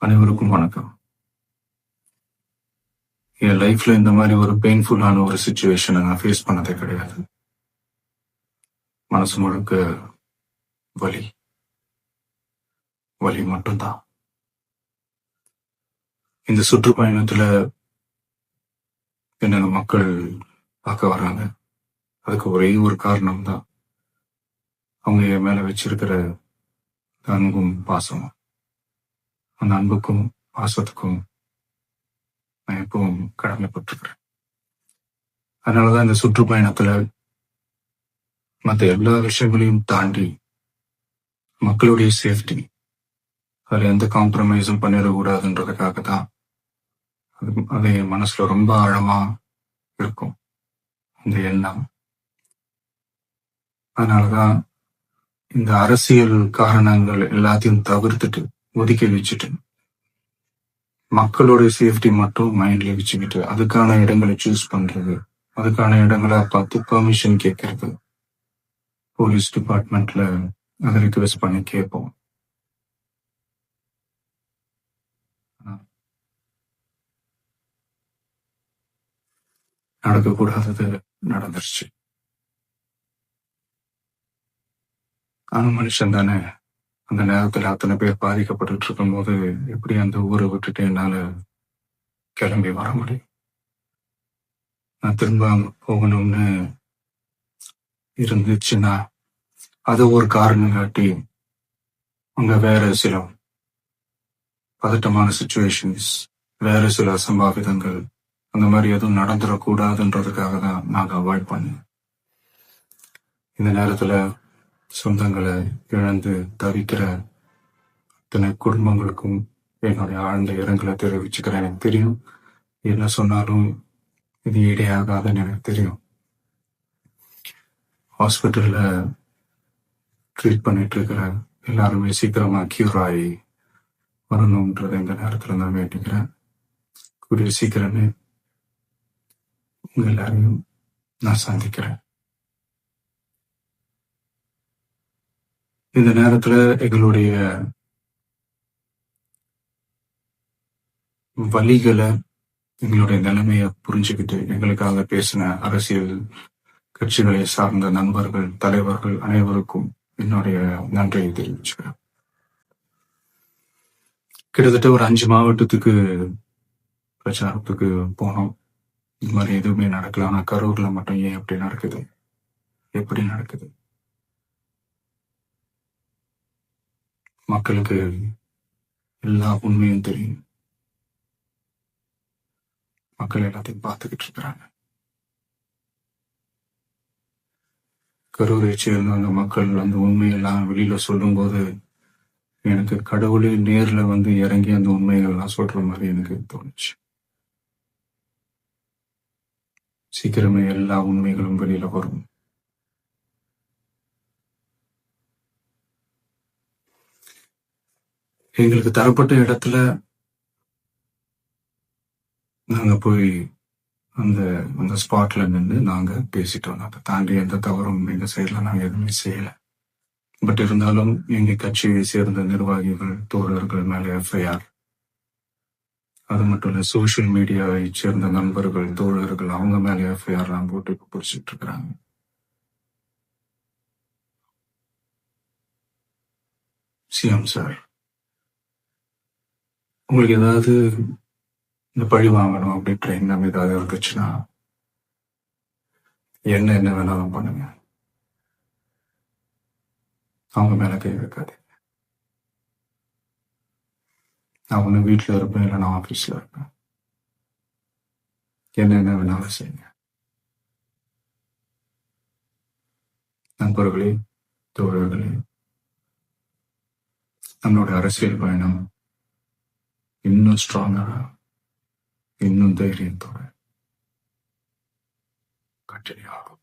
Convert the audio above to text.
அனைவருக்கும் வணக்கம். என் லைஃப்ல இந்த மாதிரி ஒரு பெயின்ஃபுல்லான ஒரு சிச்சுவேஷனை நான் ஃபேஸ் பண்ணதே கிடையாது. மனசு முழுக்க வலி, வலி மட்டும்தான். இந்த சுற்றுப்பயணத்துல என்னென்ன மக்கள் பார்க்க வர்றாங்க. அதுக்கு ஒரே ஒரு காரணம் தான். அவங்க என் மேல வச்சிருக்கிற அன்பும் பாசமும். அந்த அன்புக்கும் பாசத்துக்கும் நான் எப்பவும் கடமைப்பட்டிருக்கிறேன். அதனாலதான் இந்த சுற்றுப்பயணத்துல மற்ற எல்லா விஷயங்களையும் தாண்டி மக்களுடைய சேஃப்டி, அதுல எந்த காம்ப்ரமைஸும் பண்ணிடக்கூடாதுன்றதுக்காக தான் அது என் மனசுல ரொம்ப ஆழமா இருக்கும் இந்த எண்ணம். அதனாலதான் இந்த அரசியல் காரணங்கள் எல்லாத்தையும் தவிர்த்துட்டு ஒதுக்கி வச்சுட்டு மக்களோட சேஃப்டி மட்டும் மைண்ட்ல வச்சுக்கிட்டு அதுக்கான இடங்களை சூஸ் பண்றது, அதுக்கான இடங்களை பார்த்து பெர்மிஷன் கேட்கறது, போலீஸ் டிபார்ட்மெண்ட்ல அதை ரிக்வெஸ்ட் பண்ணி கேட்போம். நடக்கக்கூடாதது நடந்துருச்சு. ஆனா மனுஷன் தானே. அந்த நேரத்துல அத்தனை பேர் பாதிக்கப்பட்டு இருக்கும் போது எப்படி அந்த ஊரை விட்டுட்டு என்னால கிளம்பி வர முடியும்? நான் திரும்ப அங்க போகணும்னு இருந்துச்சுன்னா அது ஒரு காரணம் காட்டி அங்க வேற சில பதட்டமான சுச்சுவேஷன்ஸ், வேற சில அசம்பாவிதங்கள் அந்த மாதிரி எதுவும் நடந்துடக்கூடாதுன்றதுக்காக தான் நாங்க அவாய்ட் பண்ணோம். இந்த நேரத்துல சொந்தங்களை இழந்து தவிக்கிற அத்தனை குடும்பங்களுக்கும் என்னுடைய ஆழ்ந்த இரங்கலை தெரிவிச்சுக்கிறேன். எனக்கு தெரியும் என்ன சொன்னாலும் இது ஈடையாகாதுன்னு எனக்கு தெரியும். ஹாஸ்பிட்டல்ல ட்ரீட் பண்ணிட்டு இருக்கிற எல்லாருமே சீக்கிரமா கியூர் ஆகி வரணும்ன்றதை இந்த நேரத்துல நான் வேண்டிக்கிறேன். கூடிய சீக்கிரமே உங்க எல்லாரையும் நான் சந்திக்கிறேன். இந்த நேரத்துல எங்களுடைய வலிகளை, எங்களுடைய நிலைமையை புரிஞ்சுக்கிட்டு எங்களுக்காக பேசின அரசியல் கட்சிகளை சார்ந்த நண்பர்கள், தலைவர்கள் அனைவருக்கும் என்னுடைய நன்றியை தெரிவிச்சுக்கிறேன். கிட்டத்தட்ட ஒரு 5 மாவட்டத்துக்கு பிரச்சாரத்துக்கு போனோம். இது மாதிரி எதுவுமே நடக்கல. ஆனா கரூர்ல மட்டும் ஏன் எப்படி நடக்குது, எப்படி நடக்குது? மக்களுக்கு எல்லா உண்மையும் தெரியும். மக்கள் எல்லாத்தையும் பார்த்துக்கிட்டு இருக்கிறாங்க. கரூரை சேர்ந்த அந்த மக்கள் அந்த உண்மையெல்லாம் வெளியில சொல்லும் போது எனக்கு கடவுளே நேர்ல வந்து இறங்கி அந்த உண்மைகள்லாம் சொல்ற மாதிரி எனக்கு தோணுச்சு. சீக்கிரமே எல்லா உண்மைகளும் வெளியில வரும். எங்களுக்கு தரப்பட்ட இடத்துல நாங்க போய் அந்த அந்த ஸ்பாட்ல நின்று நாங்க பேசிட்டோம். அதை தாண்டி எந்த தவறும் எங்க சைட்ல நாங்க எதுவுமே செய்யல. பட் இருந்தாலும் எங்க கட்சியை சேர்ந்த நிர்வாகிகள், தோழர்கள் மேல எஃப்ஐஆர், அது மட்டும் இல்ல சோசியல் மீடியாவை சேர்ந்த நண்பர்கள், தோழர்கள் அவங்க மேல எஃப்ஐஆர்லாம் போட்டு பிடிச்சிட்டு இருக்கிறாங்க. சிஎம் சார், உங்களுக்கு ஏதாவது இந்த பழி வாங்கணும் அப்படின்ற எண்ணம் ஏதாவது இருந்துச்சுன்னா என்ன வேணாலும் பண்ணுங்க. அவங்க மேல கை வைக்காது. நான் ஒண்ணு வீட்டுல இருப்பேன், இல்லை நான் ஆபீஸ்ல இருப்பேன். என்ன வேணாலும் செய்யுங்க. நண்பர்களே, தோழர்களே, நம்மளோட அரசியல் பயணம் இன்னும் ஸ்ட்ராங்கா, இன்னும் தைரியத்தோட கண்டினியூ ஆகும்.